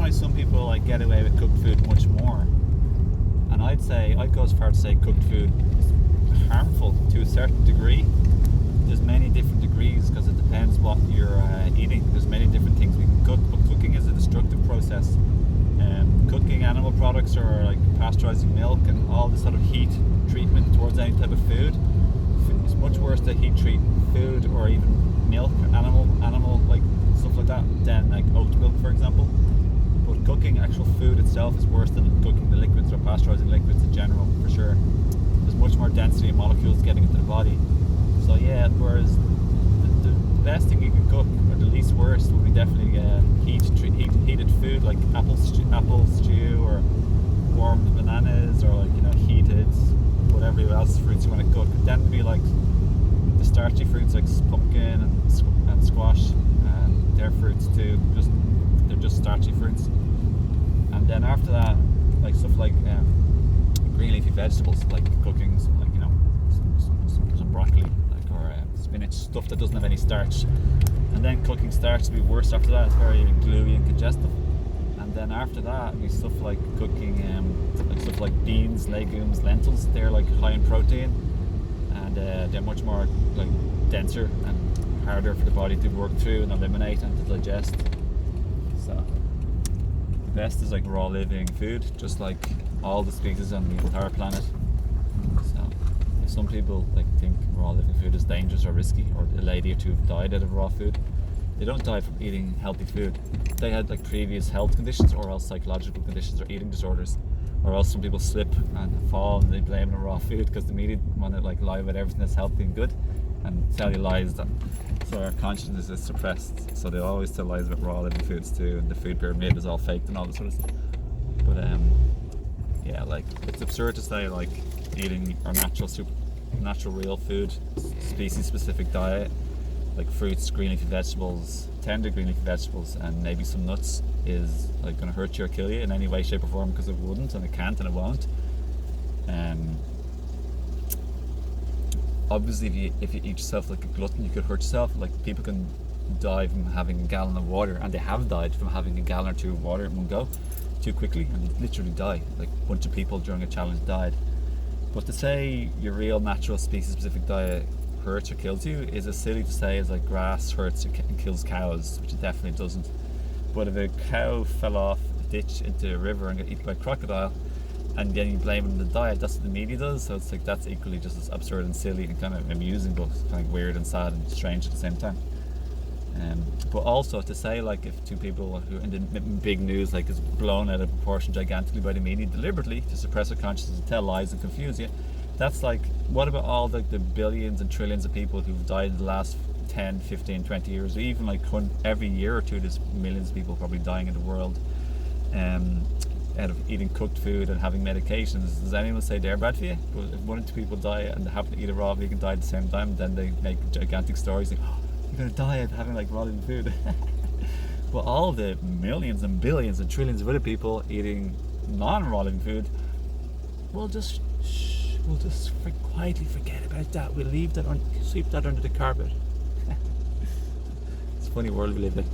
why some people like get away with cooked food much more. And I'd go as far to say cooked food is harmful to a certain degree. There's many different degrees because it depends what you're eating. There's many different things we can cook, but cooking is a destructive process. Cooking animal products or like pasteurizing milk and all this sort of heat treatment towards any type of food, it's much worse to heat treat food or even milk, animal like stuff like that, than like oat milk, for example. But cooking actual food itself is worse than cooking the liquids or pasteurizing liquids in general, for sure. There's much more density of molecules getting into the body. So yeah, whereas the best thing you can cook, or the least worst, would be definitely heated food like apple stew or warmed bananas, or like, you know, heated whatever else fruits you want to cook. Then it'd be like the starchy fruits like pumpkin and squash, and their fruits too. They're just starchy fruits. And then after that, like stuff like green leafy vegetables, like cooking some, like, you know, some broccoli, like, or spinach, stuff that doesn't have any starch. And then cooking starch would be worse after that. It's very gluey and congestive. And then after that, it'd be stuff like cooking like stuff like beans, legumes, lentils. They're like high in protein, and they're much more like denser and harder for the body to work through and eliminate and to digest. So the best is like raw living food, just like all the species on the entire planet. So if some people like think raw living food is dangerous or risky, or a lady or two have died out of raw food, they don't die from eating healthy food. They had like previous health conditions, or else psychological conditions or eating disorders, or else some people slip and fall and they blame it on raw food because the media want to like lie about everything that's healthy and good and tell you lies. So our consciousness is suppressed, so they always tell lies about raw living foods too, and the food pyramid is all faked and all this sort of stuff. But yeah, like it's absurd to say like eating our natural real food, species specific diet, like fruits, green leafy vegetables, tender green leafy vegetables, and maybe some nuts, is like going to hurt you or kill you in any way, shape or form, because it wouldn't, and it can't, and it won't. Obviously if you eat yourself like a glutton, you could hurt yourself. Like people can die from having a gallon of water, and they have died from having a gallon or two of water in one go too quickly, and they literally die. Like a bunch of people during a challenge died. But to say your real natural species specific diet hurts or kills you is as silly to say as like grass hurts and kills cows, which it definitely doesn't. But if a cow fell off a ditch into a river and got eaten by a crocodile, and then you blame it on the diet, that's what the media does. So it's like that's equally just as absurd and silly and kind of amusing, but kind of weird and sad and strange at the same time. But also to say like if two people who in the big news like is blown out of proportion gigantically by the media deliberately to suppress their consciousness and tell lies and confuse you, that's like, what about all the billions and trillions of people who've died in the last 10, 15, 20 years, or even like every year or two there's millions of people probably dying in the world out of eating cooked food and having medications. Does anyone say they're bad for you? But if one or two people die and they happen to eat a raw vegan diet at the same time, then they make gigantic stories like, oh, you're going to die of having like raw vegan food. But all the millions and billions and trillions of other people eating non-raw living food, we'll just quietly forget about that. We'll sweep that under the carpet. It's a funny world we live in.